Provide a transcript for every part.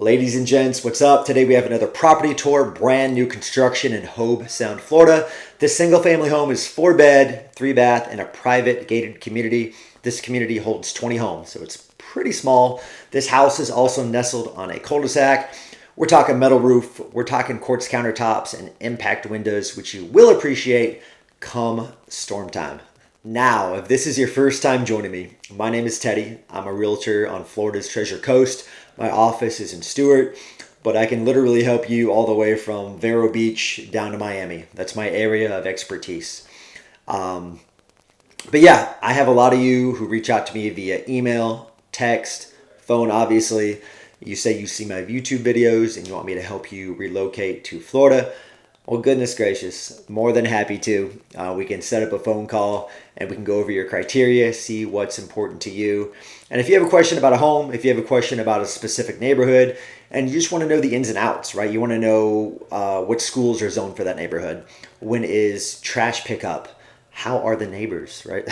Ladies and gents, what's up? Today we have another property tour, brand new construction in Hobe Sound, Florida. This single family home is 4-bed, 3-bath in a private gated community. This community holds 20 homes, so it's pretty small. This house is also nestled on a cul-de-sac. We're talking metal roof, we're talking quartz countertops and impact windows, which you will appreciate come storm time. Now, if this is your first time joining me, my name is Teddy. I'm a realtor on Florida's Treasure Coast. My office is in Stewart, but I can literally help you all the way from Vero Beach down to Miami. That's my area of expertise. But yeah, I have a lot of you who reach out to me via email, text, phone, obviously. You say you see my YouTube videos and you want me to help you relocate to Florida. Well, goodness gracious, more than happy to. We can set up a phone call and we can go over your criteria, see what's important to you. And if you have a question about a home, if you have a question about a specific neighborhood, and you just want to know the ins and outs, right? You want to know what schools are zoned for that neighborhood. When is trash pickup? How are the neighbors, right?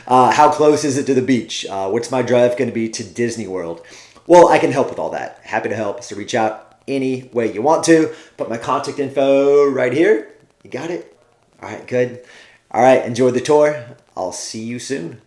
How close is it to the beach? What's my drive going to be to Disney World? Well, I can help with all that. Happy to help. So reach out any way you want to. Put my contact info right here. You got it? All right, good. All right, enjoy the tour. I'll see you soon.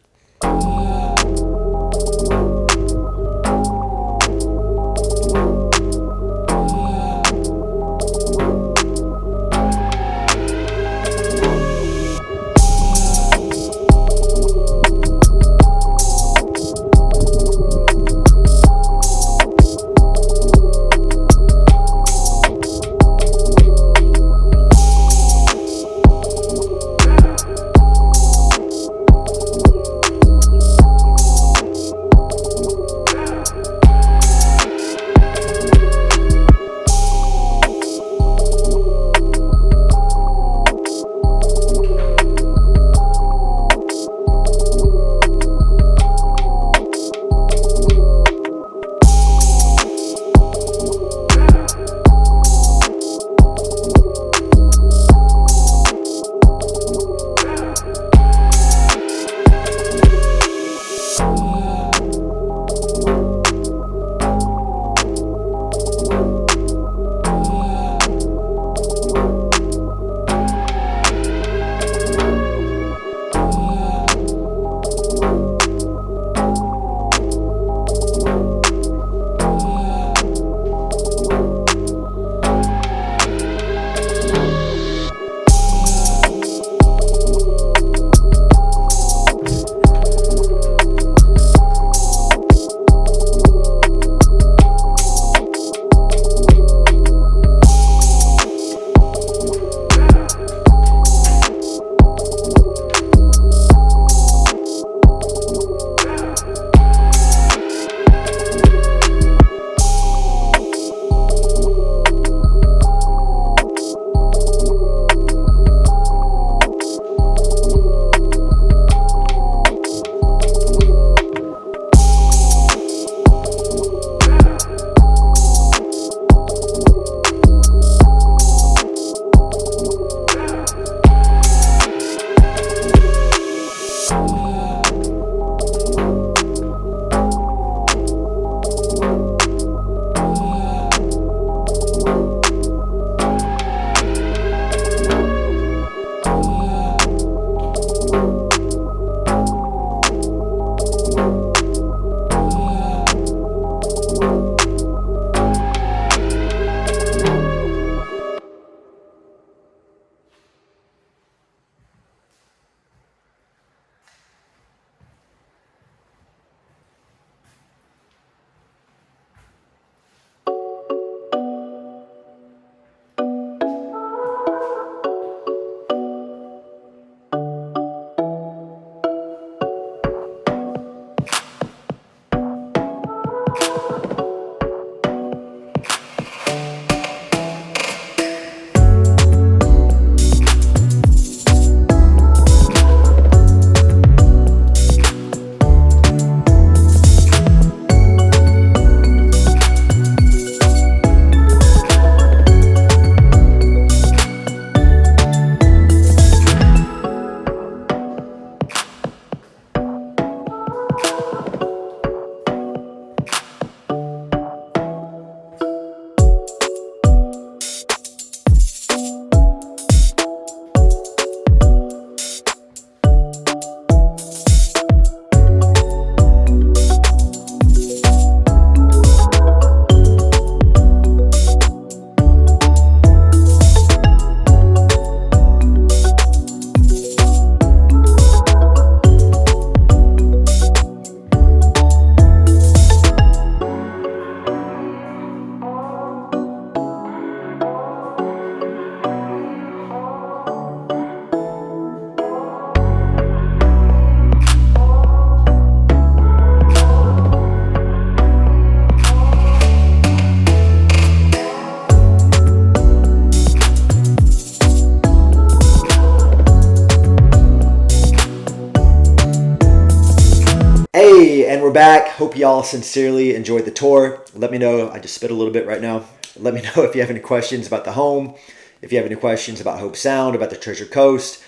back. Hope y'all sincerely enjoyed the tour. Let me know. I just spit a little bit right now. Let me know if you have any questions about the home, if you have any questions about Hobe Sound, about the Treasure Coast,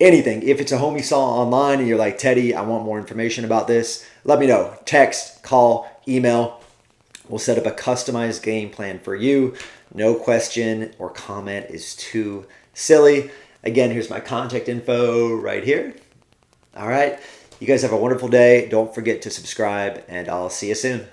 anything. If it's a home you saw online and you're like, Teddy, I want more information about this, let me know. Text, call, email. We'll set up a customized game plan for you. No question or comment is too silly. Again, here's my contact info right here. All right. You guys have a wonderful day. Don't forget to subscribe, and I'll see you soon.